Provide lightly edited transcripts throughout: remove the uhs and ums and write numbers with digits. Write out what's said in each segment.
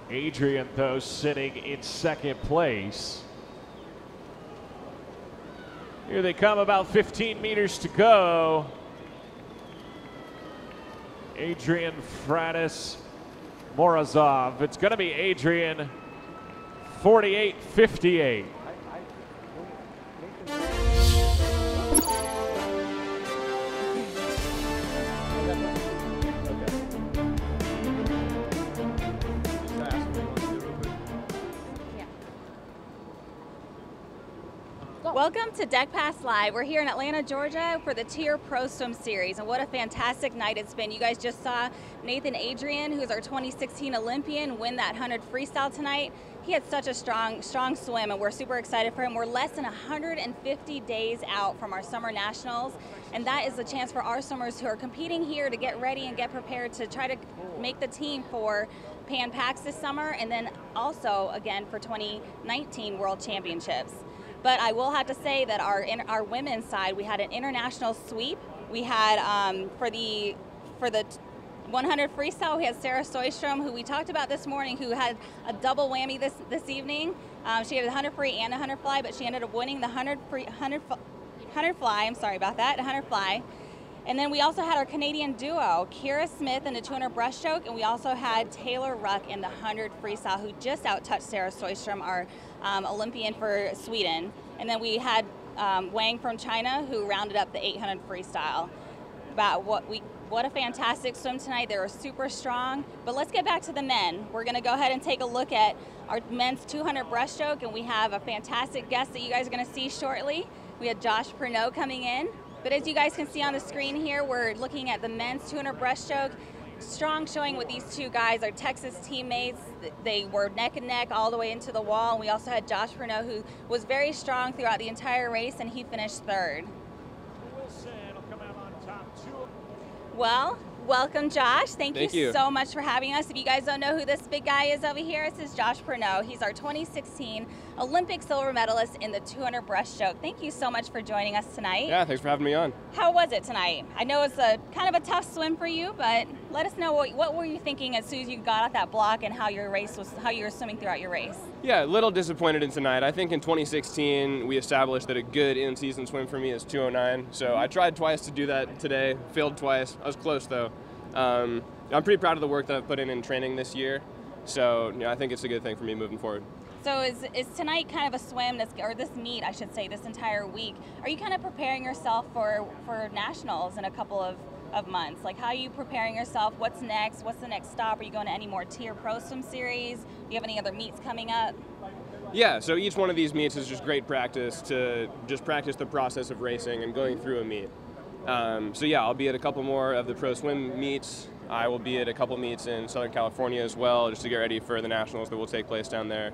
Adrian, though, sitting in second place. Here they come, about 15 meters to go. Adrian Fratis Morozov. It's going to be Adrian, 48.58. Welcome to Deck Pass Live. We're here in Atlanta, Georgia for the TYR Pro Swim Series, and what a fantastic night it's been. You guys just saw Nathan Adrian, who's our 2016 Olympian, win that 100 freestyle tonight. He had such a strong swim, and we're super excited for him. We're less than 150 days out from our Summer Nationals, and that is the chance for our swimmers who are competing here to get ready and get prepared to try to make the team for Pan Pacs this summer, and then also, again, for 2019 World Championships. But I will have to say that our women's side, we had an international sweep. We had for the 100 freestyle, we had Sarah Soistrom, who we talked about this morning, who had a double whammy this evening. She had a 100 free and a 100 fly, but she ended up winning the 100 fly. I'm sorry about that, 100 fly. And then we also had our Canadian duo, Kira Smith in the 200 breaststroke, and we also had Taylor Ruck in the 100 freestyle, who just out-touched Sarah Soistrom, our Olympian for Sweden. And then we had Wang from China, who rounded up the 800 freestyle. What a fantastic swim tonight. They were super strong. But let's get back to the men. We're going to go ahead and take a look at our men's 200 breaststroke, and we have a fantastic guest that you guys are going to see shortly. We had Josh Prenot coming in. But as you guys can see on the screen here, we're looking at the men's 200 breaststroke. Strong showing with these two guys, our Texas teammates. They were neck and neck all the way into the wall. And we also had Josh Prenot, who was very strong throughout the entire race, and he finished third. Wilson will come out on top two. Well, welcome, Josh. Thank you you so much for having us. If you guys don't know who this big guy is over here, this is Josh Prenot. He's our 2016 Olympic silver medalist in the 200 breaststroke. Thank you so much for joining us tonight. Yeah, thanks for having me on. How was it tonight? I know it's a kind of a tough swim for you, but let us know what were you thinking as soon as you got off that block and how you were swimming throughout your race. Yeah, a little disappointed in tonight. I think in 2016 we established that a good in-season swim for me is 2:09. So I tried twice to do that today, failed twice. I was close though. I'm pretty proud of the work that I've put in training this year. So I think it's a good thing for me moving forward. So is tonight kind of a swim, or this meet, I should say, this entire week? Are you kind of preparing yourself for nationals in a couple of months? Like, how are you preparing yourself? What's next? What's the next stop? Are you going to any more TYR Pro Swim Series? Do you have any other meets coming up? Yeah, so each one of these meets is just great practice to just practice the process of racing and going through a meet. So yeah, I'll be at a couple more of the Pro Swim meets. I will be at a couple meets in Southern California as well, just to get ready for the nationals that will take place down there.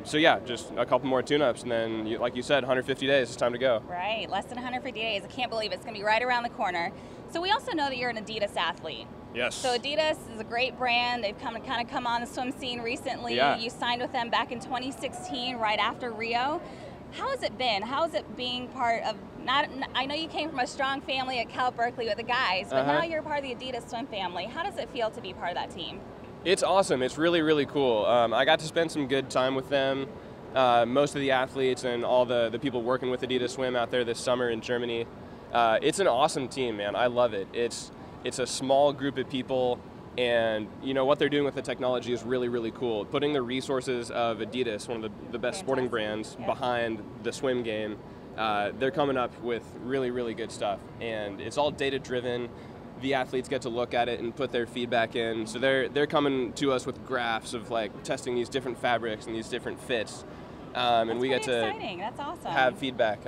So yeah, just a couple more tune-ups, and then, like you said, 150 days, it's time to go. Right, less than 150 days. I can't believe it's going to be right around the corner. So we also know that you're an Adidas athlete. Yes. So Adidas is a great brand. They've kind of come on the swim scene recently. Yeah. You signed with them back in 2016, right after Rio. How has it been? How is it being part of, I know you came from a strong family at Cal Berkeley with the guys, but now you're part of the Adidas swim family. How does it feel to be part of that team? It's awesome. It's really, really cool. I got to spend some good time with them. Most of the athletes and all the people working with Adidas Swim out there this summer in Germany. It's an awesome team, man. I love it. It's a small group of people, and what they're doing with the technology is really, really cool. Putting the resources of Adidas, one of the best sporting brands, behind the swim game. They're coming up with really, really good stuff, and it's all data-driven. The athletes get to look at it and put their feedback in. So they're coming to us with graphs of like testing these different fabrics and these different fits, and we get to That's awesome. have feedback.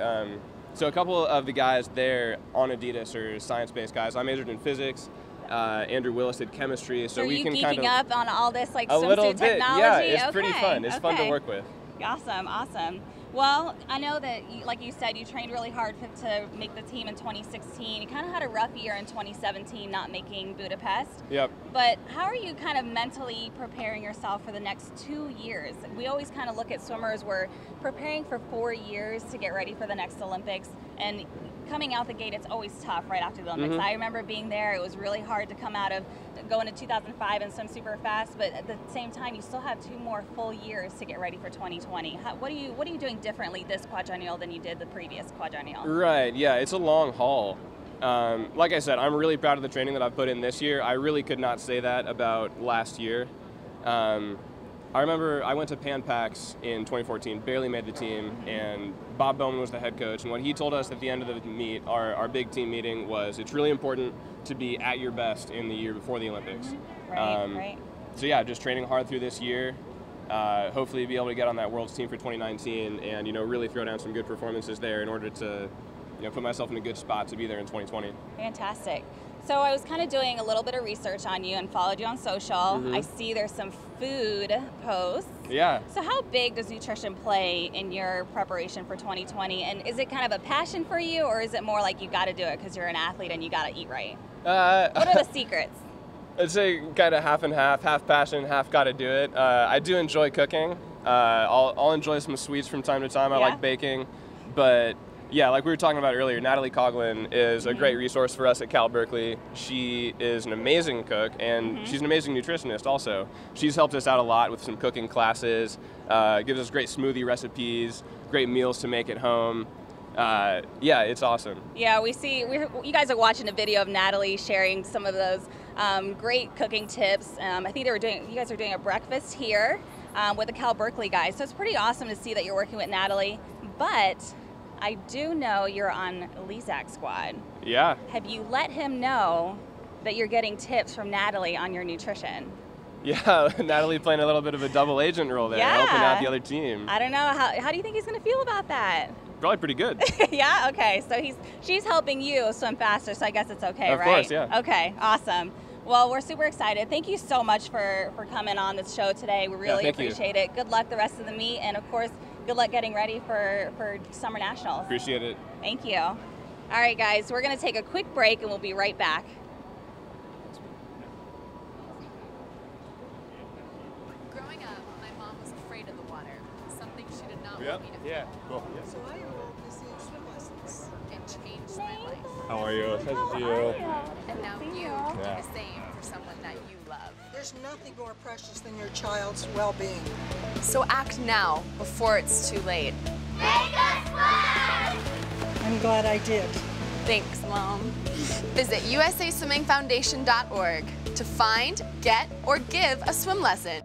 So a couple of the guys there on Adidas are science-based guys. I majored in physics. Andrew Willis did chemistry, so we can kind of up on all this like a little swimsuit bit. technology. Yeah, it's pretty fun. It's fun to work with. Awesome, awesome. Well, I know that, like you said, you trained really hard to make the team in 2016. You kind of had a rough year in 2017, not making Budapest. Yep. But how are you kind of mentally preparing yourself for the next 2 years? We always kind of look at swimmers, we're preparing for 4 years to get ready for the next Olympics. And coming out the gate, it's always tough right after the Olympics. I remember being there. It was really hard to come out of going to 2005 and swim super fast, but at the same time, you still have 2 more full years to get ready for 2020. What are you doing differently this quadrennial than you did the previous quadrennial? Right, yeah, it's a long haul. Like I said, I'm really proud of the training that I've put in this year. I really could not say that about last year. I remember I went to Pan Pacs in 2014, barely made the team, and Bob Bowman was the head coach, and what he told us at the end of the meet, our big team meeting, was it's really important to be at your best in the year before the Olympics. Right. So yeah, just training hard through this year, hopefully be able to get on that World's team for 2019 and, really throw down some good performances there in order to, put myself in a good spot to be there in 2020. Fantastic. So I was kind of doing a little bit of research on you and followed you on social. I see there's some food posts. Yeah. So how big does nutrition play in your preparation for 2020? And is it kind of a passion for you, or is it more like you got to do it because you're an athlete and you got to eat right? What are the secrets? I'd say kind of half and half passion, half got to do it. I do enjoy cooking. I'll enjoy some sweets from time to time. I like baking, but yeah, like we were talking about earlier, Natalie Coughlin is a great resource for us at Cal Berkeley. She is an amazing cook, and she's an amazing nutritionist also. She's helped us out a lot with some cooking classes, gives us great smoothie recipes, great meals to make at home. Yeah, it's awesome. Yeah, you guys are watching a video of Natalie sharing some of those great cooking tips. I think you guys are doing a breakfast here with the Cal Berkeley guys, so it's pretty awesome to see that you're working with Natalie, but I do know you're on Lizak's squad. Yeah. Have you let him know that you're getting tips from Natalie on your nutrition? Yeah, Natalie playing a little bit of a double agent role there, helping out the other team. I don't know, how do you think he's going to feel about that? Probably pretty good. Yeah, okay, so she's helping you swim faster, so I guess it's okay, right? Of course, yeah. Okay, awesome. Well, we're super excited. Thank you so much for coming on this show today. We really appreciate it. Good luck the rest of the meet, and of course, good luck getting ready for Summer Nationals. Appreciate it. Thank you. All right, guys, we're going to take a quick break, and we'll be right back. Growing up, my mom was afraid of the water, something she did not want me to feel. Yeah, cool. So I enrolled in swim lessons. It changed my life. How are you? Nice to see you. And now you can do the same for someone that you love. There's nothing more precious than your child's well-being. So act now before it's too late. I'm glad I did. Thanks, Mom. Visit usaswimmingfoundation.org to find, get, or give a swim lesson.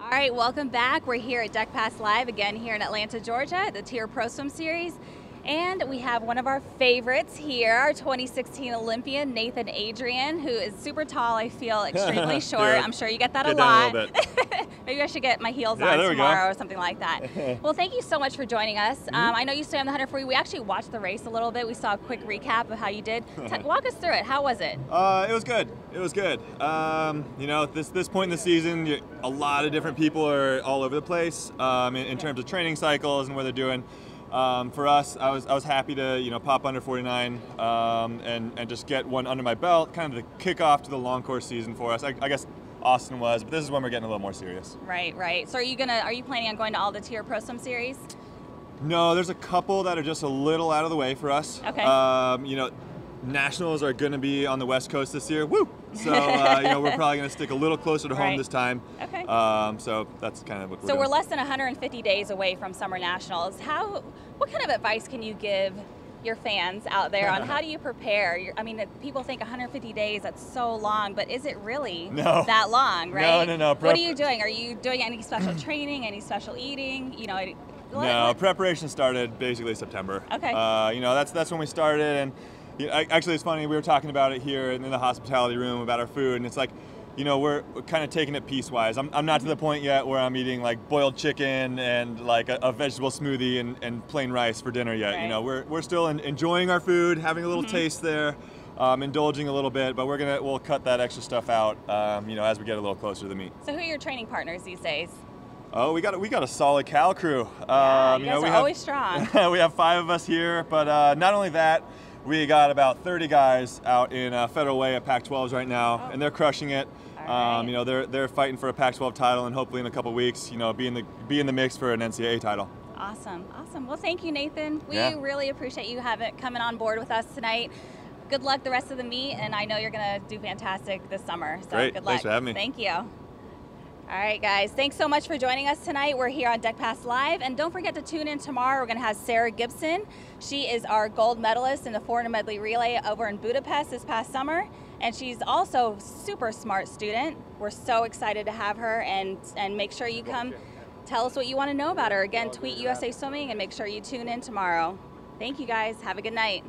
All right, welcome back. We're here at Deck Pass Live again here in Atlanta, Georgia, at the TYR Pro Swim Series. And we have one of our favorites here, our 2016 Olympian, Nathan Adrian, who is super tall, I feel, extremely short. I'm sure you get that a lot. Down a little bit. Maybe I should get my heels on tomorrow or something like that. Well, thank you so much for joining us. I know you swam the 100 free. We actually watched the race a little bit. We saw a quick recap of how you did. Walk us through it. How was it? It was good. It was good. At this point in the season, a lot of different people are all over the place in terms of training cycles and what they're doing. For us, I was happy to pop under 49 and just get one under my belt, kind of the kickoff to the long course season for us. I guess Austin was, but this is when we're getting a little more serious. Right. So are you planning on going to all the TYR Pro Swim Series? No, there's a couple that are just a little out of the way for us. Okay. Nationals are going to be on the West Coast this year. Woo! So we're probably going to stick a little closer to home this time. Okay. So that's kind of what we're doing. So doing. we're less than 150 days away from Summer Nationals. What kind of advice can you give your fans out there on how do you prepare? People think 150 days, that's so long, but is it really that long, right? No. What are you doing? Are you doing any special training, any special eating? Preparation started basically September. Okay. That's when we started, and actually it's funny, we were talking about it here in the hospitality room about our food, and it's like, you know, we're kind of taking it piecewise. I'm not to the point yet where I'm eating like boiled chicken and like a vegetable smoothie and plain rice for dinner yet. Right. You know, we're still enjoying our food, having a little taste there, indulging a little bit, but we'll cut that extra stuff out, you know, as we get a little closer to the meet. So who are your training partners these days? Oh, we got a solid Cal crew. Yeah, you you guys know, are always strong. we have 5 of us here, but not only that, we got about 30 guys out in Federal Way at Pac-12s right now, and they're crushing it. All right. You know, they're fighting for a Pac-12 title, and hopefully in a couple weeks, you know, be in the mix for an NCAA title. Awesome, awesome. Well, thank you, Nathan. We Yeah. really appreciate you coming on board with us tonight. Good luck the rest of the meet, and I know you're going to do fantastic this summer. So Great. Good luck. Thanks for having me. Thank you. All right, guys. Thanks so much for joining us tonight. We're here on Deck Pass Live, and don't forget to tune in tomorrow. We're going to have Sarah Gibson. She is our gold medalist in the 400 medley relay over in Budapest this past summer, and she's also a super smart student. We're so excited to have her, and make sure you come tell us what you want to know about her. Again, tweet USA Swimming, and make sure you tune in tomorrow. Thank you, guys. Have a good night.